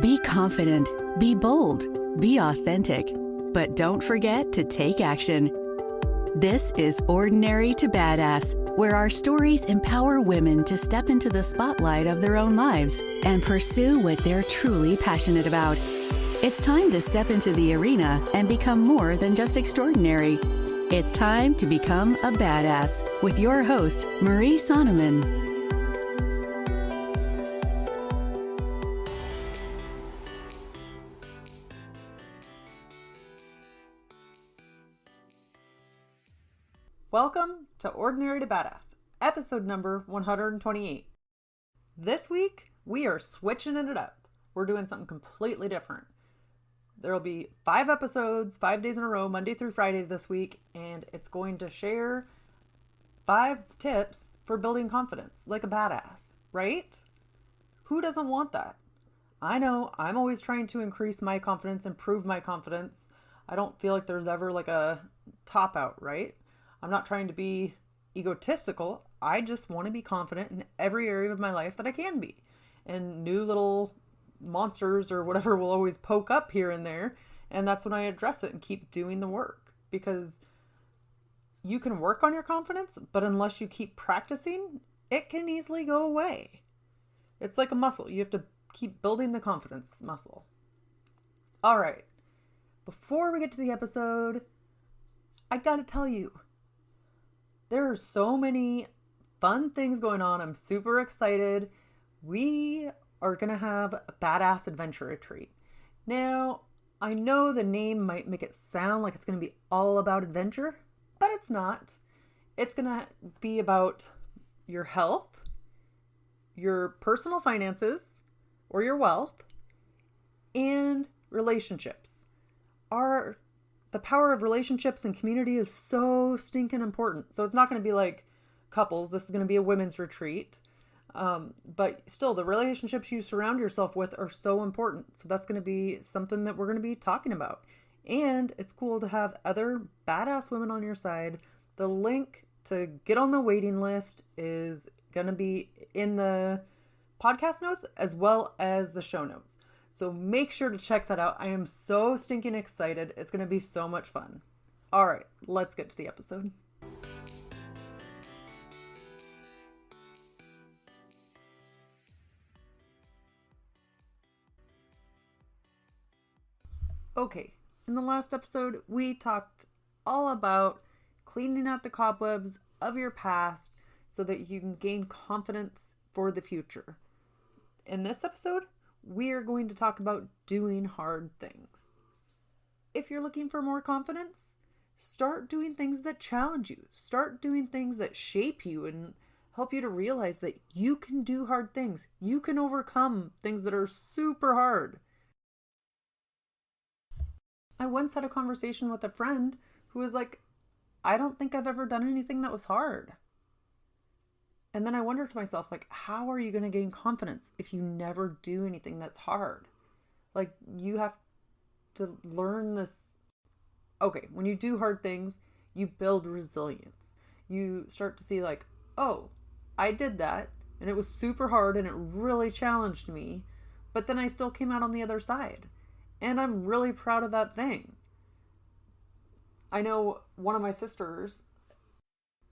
Be confident, be bold, be authentic, but don't forget to take action. This is Ordinary to Badass, where our stories empower women to step into the spotlight of their own lives and pursue what they're truly passionate about. It's time to step into the arena and become more than just extraordinary. It's time to become a badass with your host, Marie Sonneman. Welcome to Ordinary to Badass, episode number 128. This week, we are switching it up. We're doing something completely different. There'll be 5 episodes, 5 days in a row, Monday through Friday this week, and it's going to share 5 tips for building confidence like a badass, right? Who doesn't want that? I know I'm always trying to increase my confidence, improve my confidence. I don't feel like there's ever like a top out, right? I'm not trying to be egotistical. I just want to be confident in every area of my life that I can be. And new little monsters or whatever will always poke up here and there. And that's when I address it and keep doing the work. Because you can work on your confidence, but unless you keep practicing, it can easily go away. It's like a muscle. You have to keep building the confidence muscle. All right. Before we get to the episode, I gotta tell you, there are so many fun things going on. I'm super excited. We are going to have a badass adventure retreat. Now, I know the name might make it sound like it's going to be all about adventure, but it's not. It's going to be about your health, your personal finances, or your wealth, and relationships. The power of relationships and community is so stinking important. So it's not going to be like couples. This is going to be a women's retreat. But still, the relationships you surround yourself with are so important. So that's going to be something that we're going to be talking about. And it's cool to have other badass women on your side. The link to get on the waiting list is going to be in the podcast notes as well as the show notes. So make sure to check that out. I am so stinking excited. It's going to be so much fun. All right, let's get to the episode. Okay, in the last episode, we talked all about cleaning out the cobwebs of your past so that you can gain confidence for the future. In this episode, we are going to talk about doing hard things. If you're looking for more confidence, start doing things that challenge you. Start doing things that shape you and help you to realize that you can do hard things. You can overcome things that are super hard. I once had a conversation with a friend who was like, I don't think I've ever done anything that was hard. And then I wondered to myself, like, how are you going to gain confidence if you never do anything that's hard? Like, you have to learn this. Okay, when you do hard things, you build resilience. You start to see like, oh, I did that and it was super hard and it really challenged me, but then I still came out on the other side. And I'm really proud of that thing. I know one of my sisters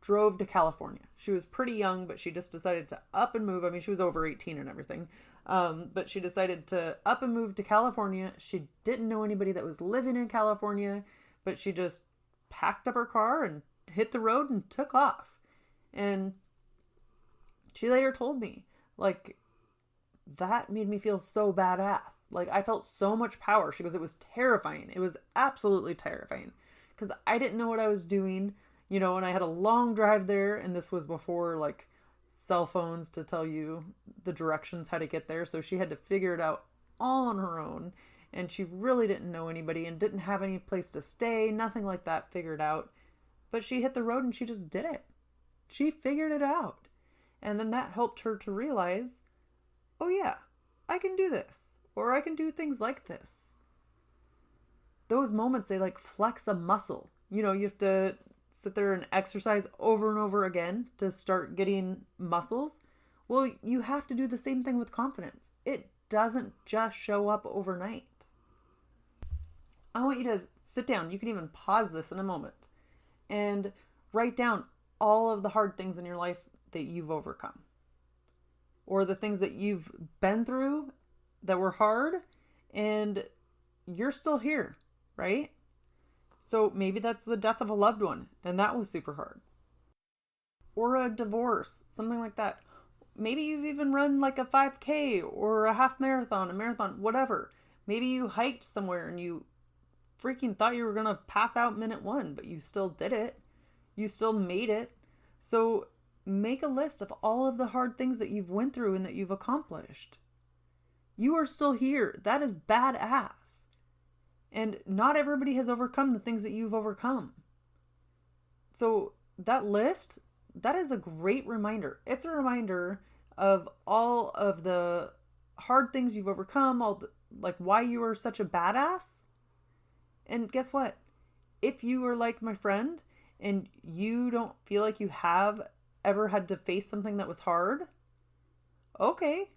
drove to California. She was pretty young, but she just decided to up and move. I mean, she was over 18 and everything. But she decided to up and move to California. She didn't know anybody that was living in California, but she just packed up her car and hit the road and took off. And she later told me, like, that made me feel so badass. Like, I felt so much power. She goes, it was terrifying. It was absolutely terrifying because I didn't know what I was doing. You know, and I had a long drive there, and this was before like cell phones to tell you the directions how to get there. So she had to figure it out all on her own, and she really didn't know anybody and didn't have any place to stay, nothing like that figured out. But she hit the road and she just did it. She figured it out. And then that helped her to realize, oh yeah, I can do this, or I can do things like this. Those moments, they like flex a muscle. You know, you have to sit there and exercise over and over again to start getting muscles. Well, you have to do the same thing with confidence. It doesn't just show up overnight. I want you to sit down. You can even pause this in a moment and write down all of the hard things in your life that you've overcome, or the things that you've been through that were hard and you're still here, right? So maybe that's the death of a loved one and that was super hard. Or a divorce, something like that. Maybe you've even run like a 5K or a half marathon, a marathon, whatever. Maybe you hiked somewhere and you freaking thought you were going to pass out minute one, but you still did it. You still made it. So make a list of all of the hard things that you've went through and that you've accomplished. You are still here. That is badass. And not everybody has overcome the things that you've overcome. So that list, that is a great reminder. It's a reminder of all of the hard things you've overcome, like why you are such a badass. And guess what? If you are like my friend and you don't feel like you have ever had to face something that was hard, okay.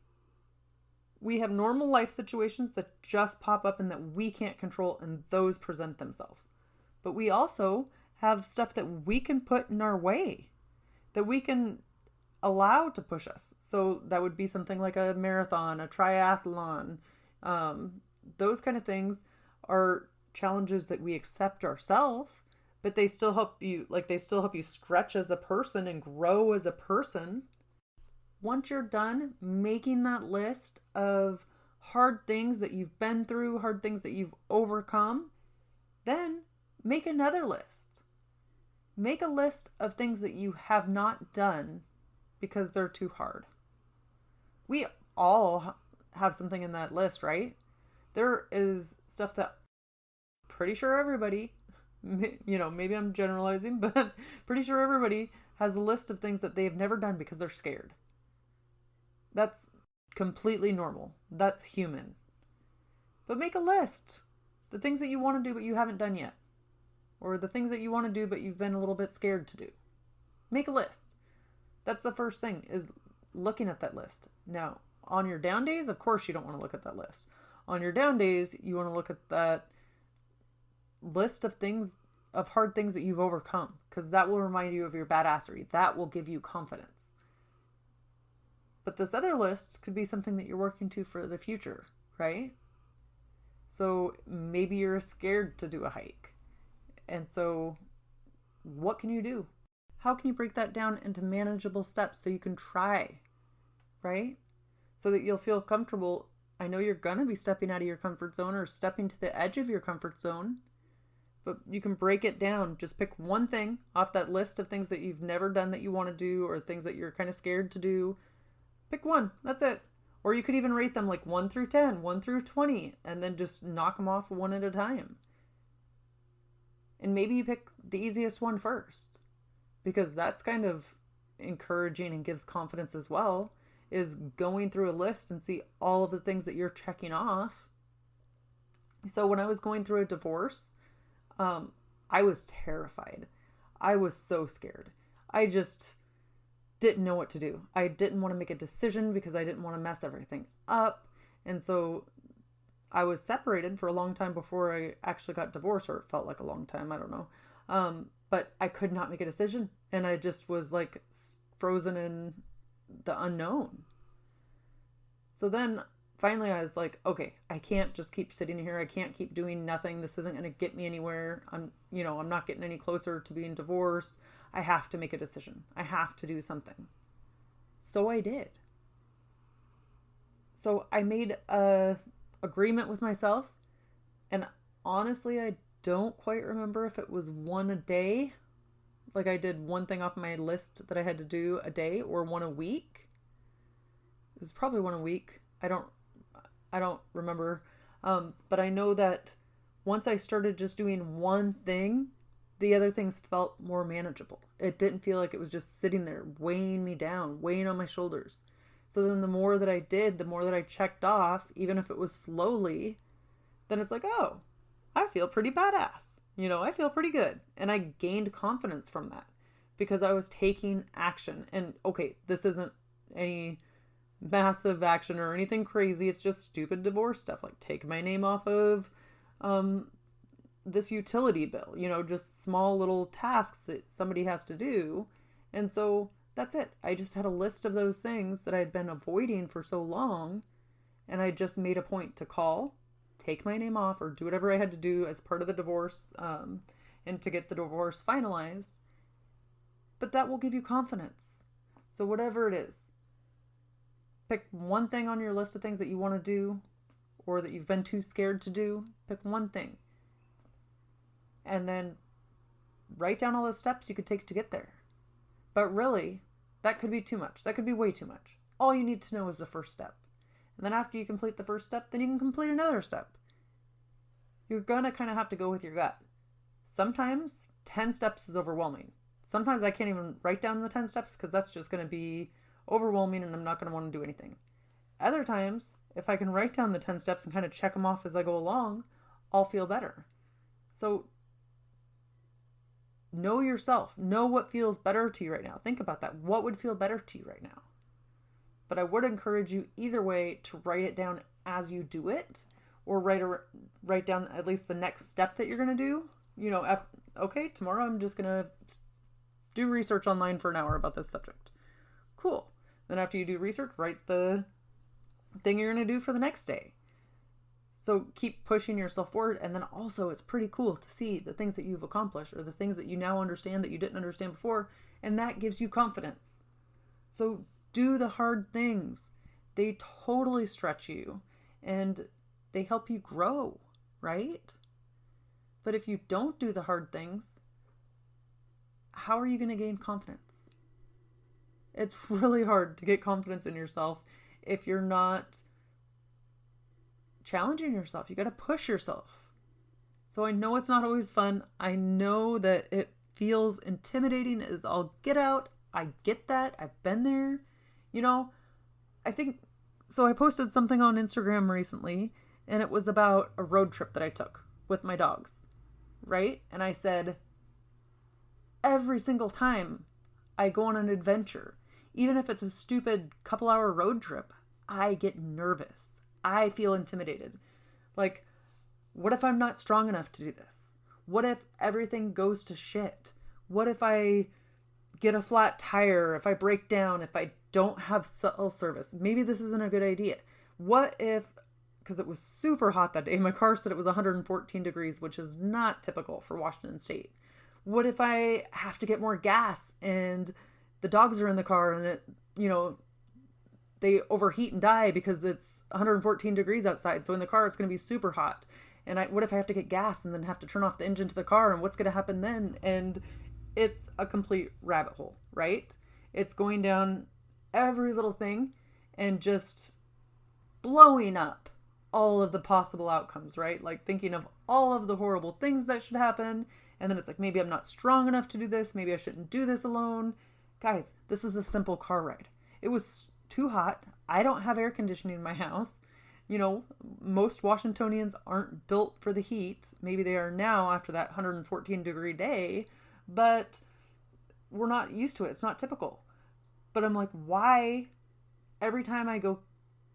We have normal life situations that just pop up and that we can't control, and those present themselves. But we also have stuff that we can put in our way, that we can allow to push us. So that would be something like a marathon, a triathlon. Those kind of things are challenges that we accept ourselves, but they still help you, stretch as a person and grow as a person. Once you're done making that list of hard things that you've been through, hard things that you've overcome, then make another list. Make a list of things that you have not done because they're too hard. We all have something in that list, right? There is stuff that pretty sure everybody, maybe I'm generalizing, but pretty sure everybody has a list of things that they have never done because they're scared. That's completely normal. That's human. But make a list. The things that you want to do but you haven't done yet. Or the things that you want to do but you've been a little bit scared to do. Make a list. That's the first thing, is looking at that list. Now, on your down days, of course you don't want to look at that list. On your down days, you want to look at that list of things, of hard things that you've overcome, because that will remind you of your badassery. That will give you confidence. But this other list could be something that you're working to for the future, right? So maybe you're scared to do a hike. And so what can you do? How can you break that down into manageable steps so you can try, right? So that you'll feel comfortable. I know you're going to be stepping out of your comfort zone or stepping to the edge of your comfort zone, but you can break it down. Just pick one thing off that list of things that you've never done that you want to do, or things that you're kind of scared to do. Pick one. That's it. Or you could even rate them like 1 through 10, 1 through 20, and then just knock them off one at a time. And maybe you pick the easiest one first, because that's kind of encouraging and gives confidence as well, is going through a list and see all of the things that you're checking off. So when I was going through a divorce, I was terrified. I was so scared. I just didn't know what to do. I didn't want to make a decision because I didn't want to mess everything up. And so I was separated for a long time before I actually got divorced, or it felt like a long time. I don't know. But I could not make a decision. And I just was like frozen in the unknown. So then finally I was like, okay, I can't just keep sitting here. I can't keep doing nothing. This isn't going to get me anywhere. I'm not getting any closer to being divorced. I have to make a decision. I have to do something. So I did. So I made a agreement with myself. And honestly, I don't quite remember if it was one a day. Like I did one thing off my list that I had to do a day, or one a week. It was probably one a week. I don't remember. But I know that once I started just doing one thing, the other things felt more manageable. It didn't feel like it was just sitting there weighing me down, weighing on my shoulders. So then the more that I did, the more that I checked off, even if it was slowly, then it's like, oh, I feel pretty badass. I feel pretty good. And I gained confidence from that because I was taking action. And okay, this isn't any massive action or anything crazy. It's just stupid divorce stuff, like take my name off of this utility bill, just small little tasks that somebody has to do. And so that's it. I just had a list of those things that I'd been avoiding for so long, and I just made a point to call, take my name off, or do whatever I had to do as part of the divorce, and to get the divorce finalized. But that will give you confidence. So whatever it is, pick one thing on your list of things that you want to do or that you've been too scared to do. Pick one thing. And then write down all the steps you could take to get there. But really, that could be too much. That could be way too much. All you need to know is the first step. And then after you complete the first step, then you can complete another step. You're going to kind of have to go with your gut. Sometimes 10 steps is overwhelming. Sometimes I can't even write down the 10 steps because that's just going to be overwhelming and I'm not going to want to do anything. Other times, if I can write down the 10 steps and kind of check them off as I go along, I'll feel better. So know yourself. Know what feels better to you right now. Think about that. What would feel better to you right now? But I would encourage you either way to write it down as you do it, or write down at least the next step that you're going to do. Okay, tomorrow I'm just going to do research online for an hour about this subject. Cool. Then after you do research, write the thing you're going to do for the next day. So keep pushing yourself forward. And then also it's pretty cool to see the things that you've accomplished or the things that you now understand that you didn't understand before. And that gives you confidence. So do the hard things. They totally stretch you and they help you grow, right? But if you don't do the hard things, how are you going to gain confidence? It's really hard to get confidence in yourself if you're not challenging yourself. You got to push yourself. So I know it's not always fun. I know that it feels intimidating as all get out. I get that. I've been there. I think, so I posted something on Instagram recently and it was about a road trip that I took with my dogs, right? And I said, every single time I go on an adventure, even if it's a stupid couple-hour road trip, I get nervous. I feel intimidated. Like, what if I'm not strong enough to do this? What if everything goes to shit? What if I get a flat tire? If I break down? If I don't have cell service? Maybe this isn't a good idea. What if, because it was super hot that day, my car said it was 114 degrees, which is not typical for Washington State. What if I have to get more gas and the dogs are in the car and they overheat and die because it's 114 degrees outside. So in the car, it's going to be super hot. And what if I have to get gas and then have to turn off the engine to the car? And what's going to happen then? And it's a complete rabbit hole, right? It's going down every little thing and just blowing up all of the possible outcomes, right? Like thinking of all of the horrible things that should happen. And then it's like, maybe I'm not strong enough to do this. Maybe I shouldn't do this alone. Guys, this is a simple car ride. It was too hot. I don't have air conditioning in my house. Most Washingtonians aren't built for the heat. Maybe they are now after that 114 degree day, but we're not used to it. It's not typical. But I'm like, why every time I go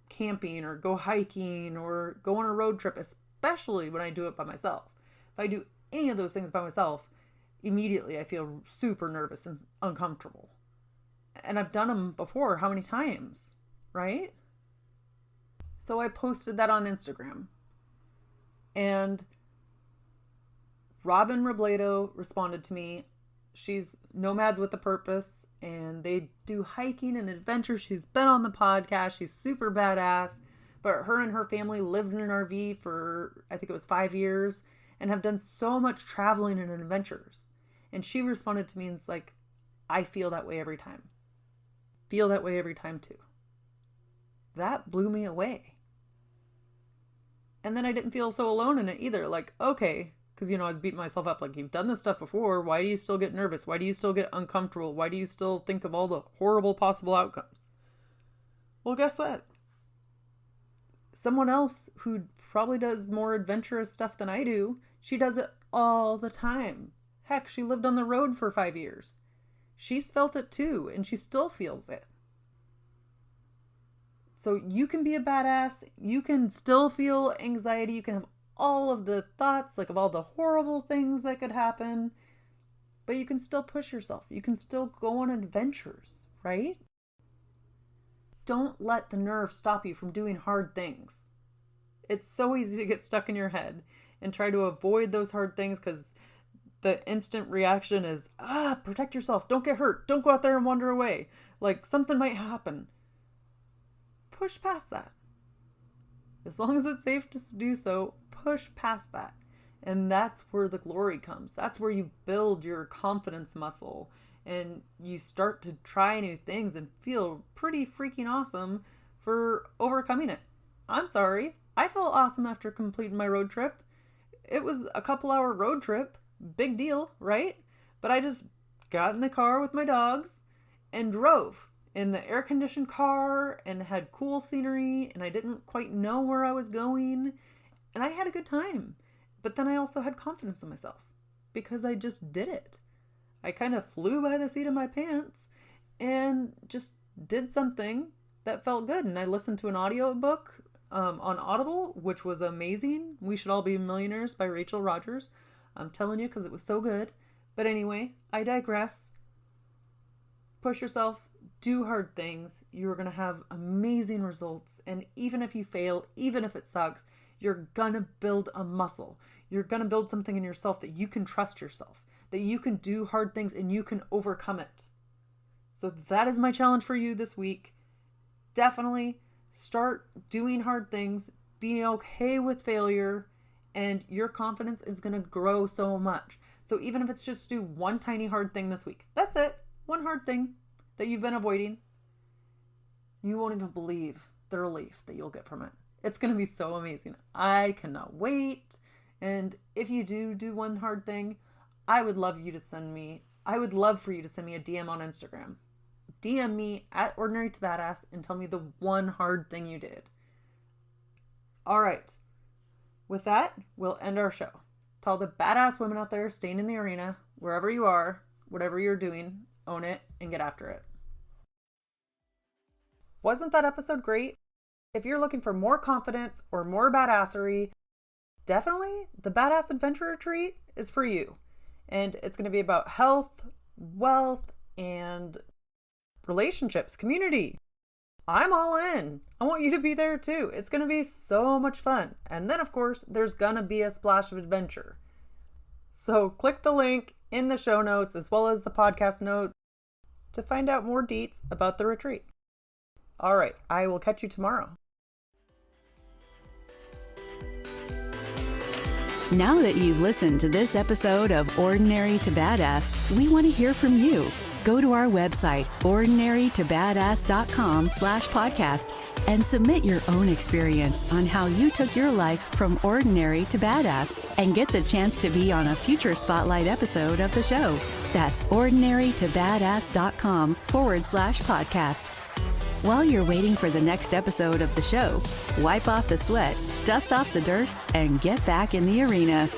camping or go hiking or go on a road trip, especially when I do it by myself, if I do any of those things by myself, immediately I feel super nervous and uncomfortable. And I've done them before. How many times, right? So I posted that on Instagram. And Robin Robledo responded to me. She's Nomads with a Purpose, and they do hiking and adventure. She's been on the podcast. She's super badass. But her and her family lived in an RV for, I think it was 5 years, and have done so much traveling and adventures. And she responded to me and it's like, I feel that way every time. Feel that way every time too. That blew me away. And then I didn't feel so alone in it either. Like, okay, because, I was beating myself up. Like, you've done this stuff before. Why do you still get nervous? Why do you still get uncomfortable? Why do you still think of all the horrible possible outcomes? Well, guess what? Someone else who probably does more adventurous stuff than I do, she does it all the time. Heck, she lived on the road for 5 years. She's felt it too, and she still feels it. So you can be a badass. You can still feel anxiety. You can have all of the thoughts, like of all the horrible things that could happen, but you can still push yourself. You can still go on adventures, right? Don't let the nerve stop you from doing hard things. It's so easy to get stuck in your head and try to avoid those hard things because the instant reaction is, protect yourself. Don't get hurt. Don't go out there and wander away. Like something might happen. Push past that. As long as it's safe to do so, push past that. And that's where the glory comes. That's where you build your confidence muscle and you start to try new things and feel pretty freaking awesome for overcoming it. I'm sorry. I felt awesome after completing my road trip. It was a couple-hour road trip. Big deal, right? But I just got in the car with my dogs and drove in the air-conditioned car and had cool scenery, and I didn't quite know where I was going, and I had a good time. But then I also had confidence in myself because I just did it. I kind of flew by the seat of my pants and just did something that felt good. And I listened to an audiobook on Audible, which was amazing. We Should All Be Millionaires by Rachel Rodgers. I'm telling you, because it was so good. But anyway, I digress. Push yourself. Do hard things. You're going to have amazing results. And even if you fail, even if it sucks, you're going to build a muscle. You're going to build something in yourself that you can trust yourself, that you can do hard things and you can overcome it. So that is my challenge for you this week. Definitely start doing hard things, being okay with failure, and your confidence is going to grow so much. So even if it's just do one tiny hard thing this week, that's it. One hard thing that you've been avoiding. You won't even believe the relief that you'll get from it. It's going to be so amazing. I cannot wait. And if you do one hard thing, I would love for you to send me a DM on Instagram. DM me at Ordinary to Badass and tell me the one hard thing you did. All right. With that, we'll end our show. To all the badass women out there staying in the arena, wherever you are, whatever you're doing, own it and get after it. Wasn't that episode great? If you're looking for more confidence or more badassery, definitely the Badass Adventure Retreat is for you. And it's going to be about health, wealth, and relationships, community. I'm all in. I want you to be there too. It's going to be so much fun. And then, of course, there's going to be a splash of adventure. So click the link in the show notes as well as the podcast notes to find out more deets about the retreat. All right, I will catch you tomorrow. Now that you've listened to this episode of Ordinary to Badass, we want to hear from you. Go to our website, ordinarytobadass.com/podcast, and submit your own experience on how you took your life from ordinary to badass and get the chance to be on a future spotlight episode of the show. That's ordinarytobadass.com/podcast. While you're waiting for the next episode of the show, wipe off the sweat, dust off the dirt, and get back in the arena.